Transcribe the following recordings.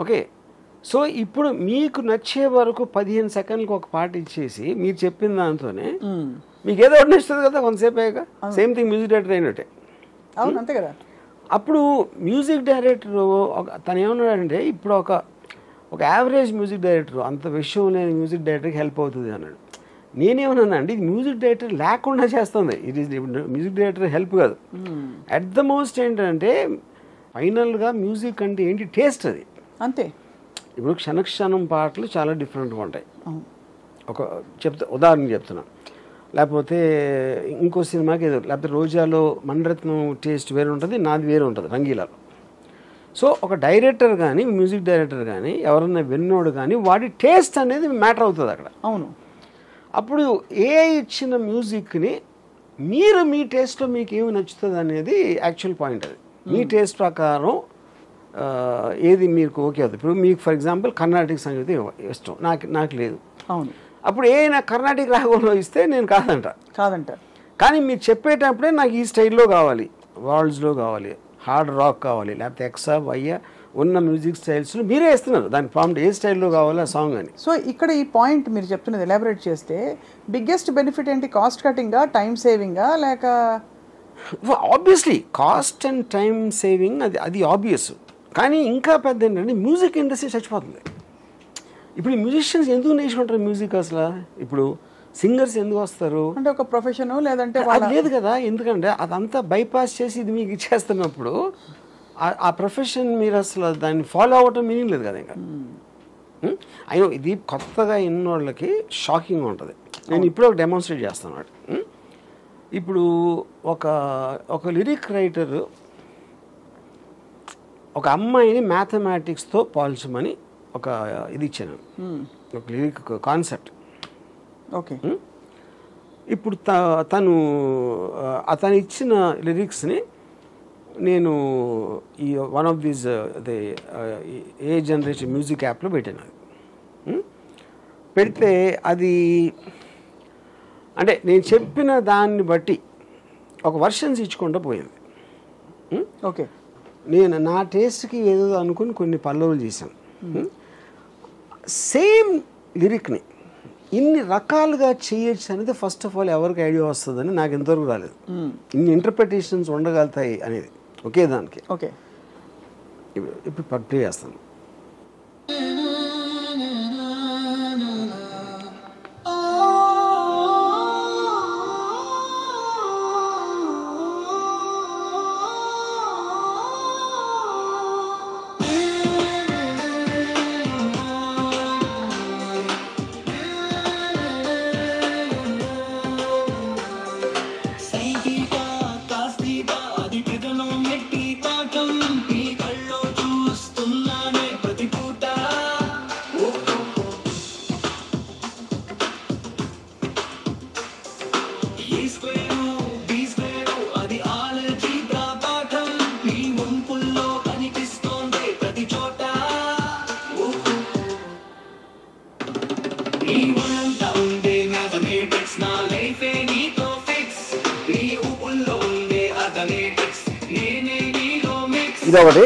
Okay. So ఇప్పుడు మీకు నచ్చే వరకు 15 సెకండ్లకు ఒక పాట ఇచ్చేసి మీరు చెప్పిన దాంతోనే మీకు ఏదో ఒకటి నచ్చుతుంది కదా కొంతసేపు అయ్యాక. సేమ్ థింగ్ మ్యూజిక్ డైరెక్టర్ అయినట్టే. అవును, అంతే కదా. అప్పుడు మ్యూజిక్ డైరెక్టర్ తను ఏమన్నాడంటే ఇప్పుడు ఒక యావరేజ్ మ్యూజిక్ డైరెక్టర్ అంత విషయం లేని మ్యూజిక్ డైరెక్టర్కి హెల్ప్ అవుతుంది అన్నాడు. నేనేమన్నా అంటే ఇది మ్యూజిక్ డైరెక్టర్ లేకుండా చేస్తుంది, ఇది మ్యూజిక్ డైరెక్టర్ హెల్ప్ కాదు. అట్ ద మోస్ట్ ఏంటంటే ఫైనల్గా మ్యూజిక్ అంటే ఏంటి, టేస్ట్ అది అంతే. ఇప్పుడు క్షణక్షణం పాటలు చాలా డిఫరెంట్గా ఉంటాయి. ఉదాహరణ చెప్తున్నా, లేకపోతే ఇంకో సినిమాకి ఏదో, లేకపోతే రోజాలో మణిరత్నం టేస్ట్ వేరే ఉంటుంది, నాది వేరే ఉంటుంది రంగీలాలో. సో ఒక డైరెక్టర్ కానీ మ్యూజిక్ డైరెక్టర్ కానీ ఎవరన్నా విన్నోడు కానీ వాడి టేస్ట్ అనేది మ్యాటర్ అవుతుంది అక్కడ. అవును. అప్పుడు ఇచ్చిన మ్యూజిక్ని మీరు మీ టేస్ట్లో మీకు ఏమి నచ్చుతుంది అనేది యాక్చువల్ పాయింట్. అది మీ టేస్ట్ ప్రకారం ఏది మీకు ఓకే అవుతుంది. ఇప్పుడు మీకు ఫర్ ఎగ్జాంపుల్ కర్ణాటక సంగీతం ఇష్టం, నాకు లేదు. అవును. అప్పుడు కర్ణాటక రాగంలో ఇస్తే నేను కాదంట. కానీ మీరు చెప్పేటప్పుడే నాకు ఈ స్టైల్లో కావాలి, వాల్డ్స్లో కావాలి, హార్డ్ రాక్ కావాలి, లేకపోతే ఎక్సా వయ్య ఉన్న మ్యూజిక్ స్టైల్స్లో మీరే ఇస్తున్నారు దాని ప్రాంప్ట్ ఏ స్టైల్లో కావాలి ఆ సాంగ్ అని. సో ఇక్కడ ఈ పాయింట్ మీరు చెప్తున్నది ఎలాబరేట్ చేస్తే బిగ్గెస్ట్ బెనిఫిట్ ఏంటి? కాస్ట్ కటింగా, టైం సేవింగా, లేక? Obviously cost and time saving, అది ఆబ్వియస్. కానీ ఇంకా పెద్ద ఏంటంటే మ్యూజిక్ ఇండస్ట్రీ చచ్చిపోతుంది. ఇప్పుడు మ్యూజిషియన్స్ ఎందుకు నేర్చుకుంటారు మ్యూజిక్ అసలు? ఇప్పుడు సింగర్స్ ఎందుకు వస్తారు అంటే ఒక ప్రొఫెషన్ లేదంటే అది లేదు కదా. ఎందుకంటే అదంతా బైపాస్ చేసి ఇది మీకు ఇచ్చేస్తున్నప్పుడు ఆ ప్రొఫెషన్ మీరు అసలు దాన్ని ఫాలో అవ్వటం మీనింగ్ లేదు కదా. ఇంకా అయినా ఇది కొత్తగా ఇన్నోళ్ళకి షాకింగ్ ఉంటుంది. నేను ఇప్పుడు ఒక డెమాన్స్ట్రేట్ చేస్తాను. ఇప్పుడు ఒక లిరిక్ రైటర్ ఒక అమ్మాయిని మ్యాథమెటిక్స్తో పోల్చమని ఒక ఇది ఇచ్చాను, ఒక లిరిక్ కాన్సెప్ట్. ఓకే. ఇప్పుడు అతను ఇచ్చిన లిరిక్స్ని నేను ఈ one of these A generation music యాప్లో పెట్టాను. అది పెడితే అది అంటే నేను చెప్పిన దాన్ని బట్టి ఒక వర్షన్స్ ఇచ్చుకుంటూ పోయింది. ఓకే. నేను నా టేస్ట్కి ఏదో అనుకుని కొన్ని పల్లవులు చేశాను. సేమ్ లిరిక్ని ఇన్ని రకాలుగా చేయొచ్చు అనేది ఫస్ట్ ఆఫ్ ఆల్ ఎవరికి ఐడియా వస్తుందని నాకు ఎంతవరకు రాలేదు. ఇన్ని ఇంటర్ప్రిటేషన్స్ ఉండగలుగుతాయి అనేది ఒకే దానికి. ఓకే. ఇప్పుడు ప్లే చేస్తాను. ఇదొకటి.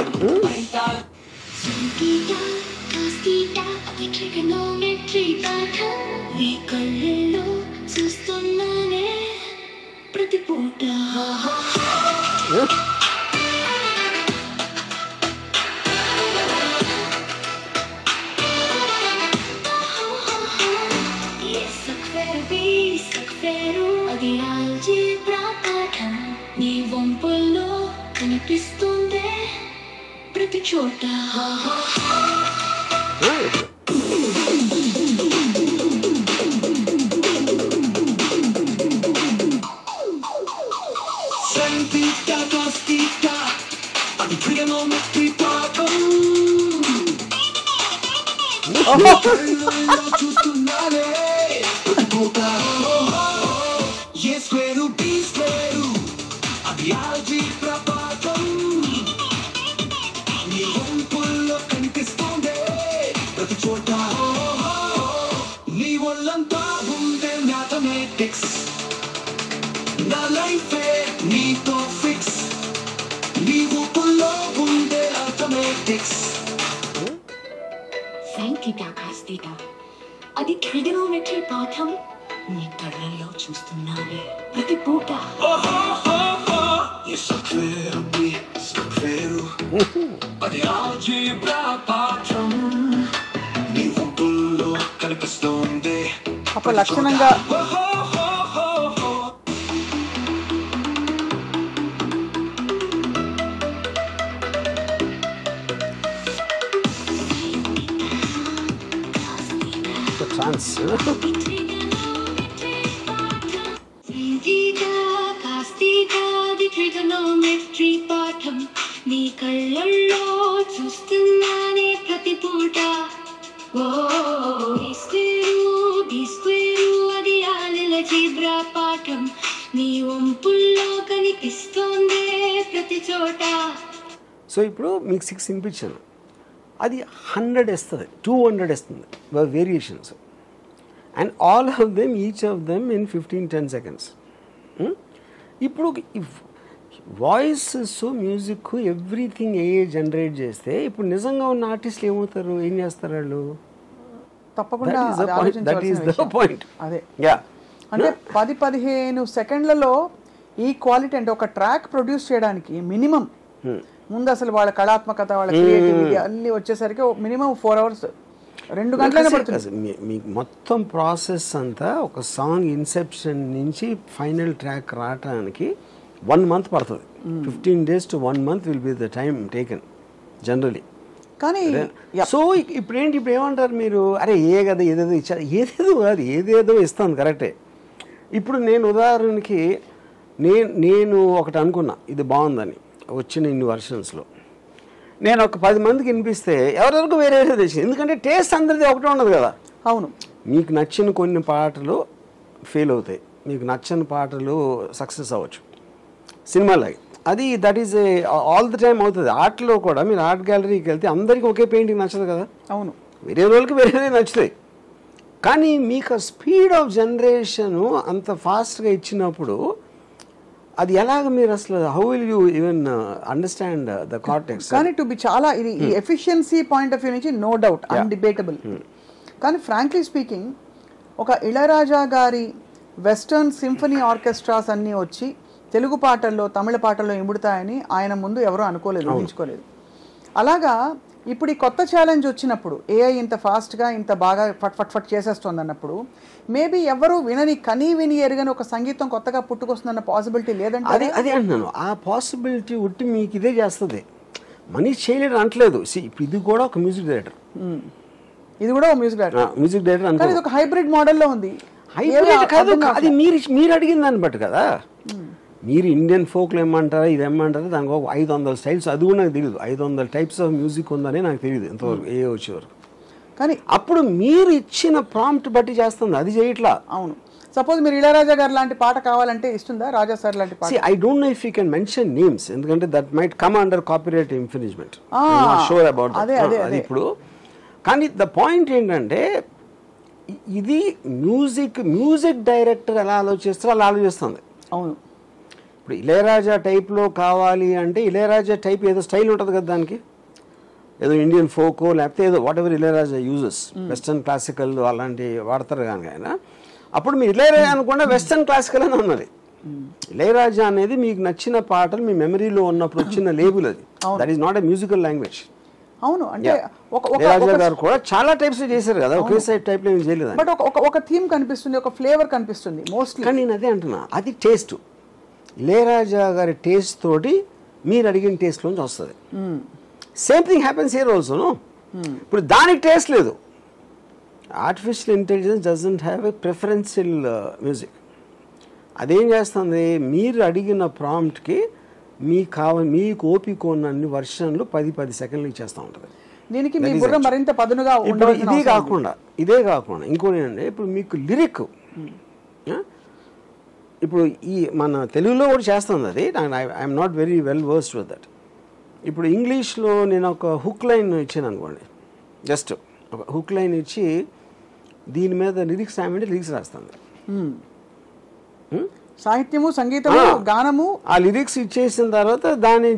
ప్రతి చోట సైన్ థీటా కాస్ థీటా అది ట్రిగనోమెట్రీ పాఠం నీ కళ్ళల్లో చూస్తున్నానే ప్రతి పూట అది ఆల్జీబ్రా పాఠం నీ ఊపుల్లో కనిపిస్తోంది అప్పుడు లక్షణంగా ట్రాన్స్ ట్రిగనోమెట్రీ పాఠం నీ కళ్ళల్లో చూస్తున్నానే ప్రతి పూట అది ఆల్జీబ్రా పాఠం నీ వంపుల్లో కనిపిస్తోందే ప్రతి చోట. సో ఇప్పుడు మీకు 6 వినిపించాను, అది 100 ఇస్తుంది, 200 ఇస్తుంది variations, and all of them each of them in 15-10 seconds. ఇప్పుడు వాయిసెస్ మ్యూజిక్ ఎవ్రీథింగ్ జనరేట్ చేస్తే ఇప్పుడు నిజంగా ఉన్న ఆర్టిస్టులు ఏమవుతారు, ఏం చేస్తారు వాళ్ళు? తప్పకుండా దట్ ఈస్ ద పాయింట్. అదే యా, అంటే 10-15 సెకండ్లలో ఈ క్వాలిటీ, అంటే ఒక ట్రాక్ ప్రొడ్యూస్ చేయడానికి మినిమం ముందు అసలు వాళ్ళ కళాత్మకత, వాళ్ళ క్రియేటివిటీ అన్ని వచ్చేసరికి మినిమం 4 hours 2 గంటలైనా పడుతుంది. మీకు మొత్తం ప్రాసెస్ అంతా ఒక సాంగ్ ఇన్సెప్షన్ నుంచి ఫైనల్ ట్రాక్ రావడానికి 1 month పడుతుంది. 15 days to 1 month will be the time taken generally. కానీ సో ఇప్పుడు ఏమంటారు మీరు, అరే కదా ఏదేదో ఇచ్చారు, ఏదేదో కాదు, ఏదేదో ఇస్తాను కరెక్టే. ఇప్పుడు నేను ఉదాహరణకి నేను ఒకటి అనుకున్నా ఇది బాగుందని వచ్చిన ఇన్ని వర్షన్స్లో, నేను ఒక 10 మందికి వినిపిస్తే ఎవరెవరికి వేరే తెచ్చింది, ఎందుకంటే టేస్ట్ అందరిది ఒకటే ఉండదు కదా. అవును, మీకు నచ్చిన కొన్ని పాటలు ఫెయిల్ అవుతాయి, మీకు నచ్చని పాటలు సక్సెస్ అవ్వచ్చు సినిమాలాగే. అది that is all the time అవుతుంది. ఆర్ట్లో కూడా మీరు ఆర్ట్ గ్యాలరీకి వెళ్తే అందరికీ ఒకే పెయింటింగ్ నచ్చదు కదా. అవును, వేరే రోజులకి వేరే నచ్చుతాయి. కానీ మీకు స్పీడ్ ఆఫ్ జనరేషను అంత ఫాస్ట్గా ఇచ్చినప్పుడు అది ఎలాగ మీరు అసలు how will you even understand the cortex? కానీ టు బి చాలా ఇది ఎఫిషియన్సీ పాయింట్ ఆఫ్ వ్యూ నుంచి నో డౌట్ అన్డిబేటబుల్. కానీ ఫ్రాంక్లీ స్పీకింగ్ ఒక ఇళయరాజా గారి వెస్టర్న్ సింఫనీ ఆర్కెస్ట్రాస్ అన్నీ వచ్చి తెలుగు పాటల్లో తమిళ పాటల్లో ఇముడుతాయని ఆయన ముందు ఎవరూ అనుకోలేదు, ఊహించుకోలేదు. అలాగా ఇప్పుడు ఈ కొత్త ఛాలెంజ్ వచ్చినప్పుడు ఏఐ ఇంత ఫాస్ట్గా ఇంత బాగా ఫట్ చేసేస్తుంది అన్నప్పుడు మేబీ ఎవరు విని ఎరగని ఒక సంగీతం కొత్తగా పుట్టుకొస్తుందన్న పాసిబిలిటీ లేదంటే అదే అంటున్నాను. ఆ పాసిబిలిటీ ఉట్టి మీకు ఇదే చేస్తుంది, మనీష్ చేయలేడు అంటలేదు. ఇది కూడా ఒక మ్యూజిక్ డైరెక్టర్, ఇది కూడా మ్యూజిక్ డైరెక్టర్ అంటే ఇది ఒక హైబ్రిడ్ మోడల్లో ఉంది. హైబ్రిడ్ కాదు, అది మీరు అడిగిన దాన్ని బట్టి కదా. మీరు ఇండియన్ ఫోక్లో ఏమంటారా, ఇది ఏమంటారా, దానికి ఒక 500 స్టైల్స్, అది కూడా నాకు తెలియదు. 500 టైప్స్ ఆఫ్ మ్యూజిక్ ఉందని నాకు తెలియదు ఎంతవరకు వచ్చేవరకు. కానీ అప్పుడు మీరు ఇచ్చిన ప్రాంప్ట్ బట్టి చేస్తుంది, అది చేయట్లా. అవును, సపోజ్ మీరు ఇళయరాజా గారు లాంటి పాట కావాలంటే ఇస్తుందా, రాజా సార్ లాంటి పాట? I don't know if you can mention names, ఎందుకంటే that might come under copyright infringement. Sure about అది ఇప్పుడు. కానీ ద పాయింట్ ఏంటంటే ఇది మ్యూజిక్ డైరెక్టర్ ఎలా ఆలోచిస్తారో అలా ఆలోచిస్తుంది. అవును, ఇప్పుడు ఇళయరాజా టైప్లో కావాలి అంటే ఇళయరాజా టైప్ ఏదో స్టైల్ ఉంటుంది కదా, దానికి ఏదో ఇండియన్ ఫోకో లేకపోతే ఏదో what ever Ilaiyaraaja uses, western classical అలాంటి వాడతారు కానీ ఆయన. అప్పుడు మీరు ఇళయరాజా అనుకుండా వెస్టర్న్ క్లాసికల్ అని ఉన్నది. ఇళయరాజా అనేది మీకు నచ్చిన పాటలు మీ మెమరీలో ఉన్నప్పుడు వచ్చిన లేబుల్ అది. That is not a musical language. అవును, అంటే ఇళయరాజా గారు కూడా చాలా టైప్స్ చేశారు కదా, ఒకే సైడ్ టైప్లో ఏం చేయలేదు. బట్ ఒక థీమ్ కనిపిస్తుంది, ఒక ఫ్లేవర్ కనిపిస్తుంది మోస్ట్లీ. కానీ నేను అదే అంటున్నా, అది టేస్ట్. ఇళయరాజా గారి టేస్ట్ తోటి మీరు అడిగిన టేస్ట్లోంచి వస్తుంది. సేమ్ థింగ్ హ్యాపెన్స్ హియర్ ఆల్సోను. ఇప్పుడు దానికి టేస్ట్ లేదు. Artificial intelligence doesn't have a preferential music. అదేం చేస్తుంది, మీరు అడిగిన ప్రాంప్ట్కి మీకు ఓపిక ఉన్నన్ని వర్షన్లు 10 సెకండ్లు ఇచ్చేస్తూ ఉంటుంది. దీనికి మీ బుర్ర మరింత పదునుగా ఇదే కాకుండా ఇంకోటి ఏంటంటే, ఇప్పుడు మీకు లిరిక్ ఇప్పుడు ఈ మన తెలుగులో కూడా చేస్తుంది అది. I'm not very well versed with that. ఇప్పుడు ఇంగ్లీష్లో నేను ఒక హుక్ లైన్ ఇచ్చాను అనుకోండి, జస్ట్ ఒక హుక్ లైన్ ఇచ్చి దీని మీద లిరిక్స్ రాయమంటే లిరిక్స్ రాస్తుంది. సాహిత్యము, సంగీతము, గానము, ఆ లిరిక్స్ ఇచ్చేసిన తర్వాత దాన్ని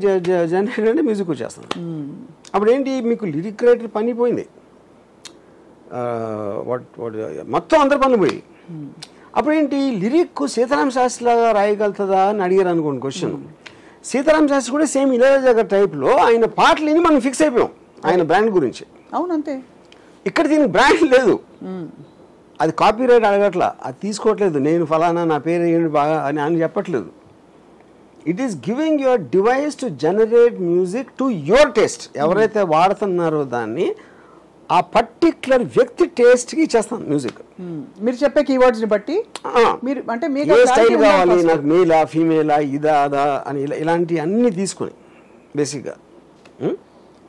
జనరేట్ అంటే మ్యూజిక్ వచ్చేస్తుంది. అప్పుడు ఏంటి, మీకు లిరిక్ రైటర్ పని పోయింది. మొత్తం అందరి పనులు పోయి అప్పుడేంటి లిరిక్ సీతారామ శాస్త్రి లాగా రాయగలుగుతుందా అని అడిగారు అనుకోండి క్వశ్చన్. సీతారామ శాస్త్రి కూడా సేమ్ ఇళయరాజా గారి టైప్లో ఆయన పాటలు విని మనం ఫిక్స్ అయిపోయాం ఆయన బ్రాండ్ గురించి. అవునంతే. ఇక్కడ దీనికి బ్రాండ్ లేదు, అది కాపీ రైట్ అడగట్లా, అది తీసుకోవట్లేదు, నేను ఫలానా నా పేరు ఏంటి బాగా అని ఆయన చెప్పట్లేదు. It is giving your device to generate music to your taste. ఎవరైతే వాడుతున్నారో దాన్ని ఆ పర్టిక్యులర్ వ్యక్తి టేస్ట్కి ఇచ్చేస్తాం మ్యూజిక్. మీరు చెప్పే కీవర్డ్స్ని బట్టి మీరు అంటే మీకు ఏ స్టైల్ కావాలి, నాకు మేలా ఫీమేలా ఇదా అదా అని ఇలాంటి అన్నీ తీసుకొని బేసిక్గా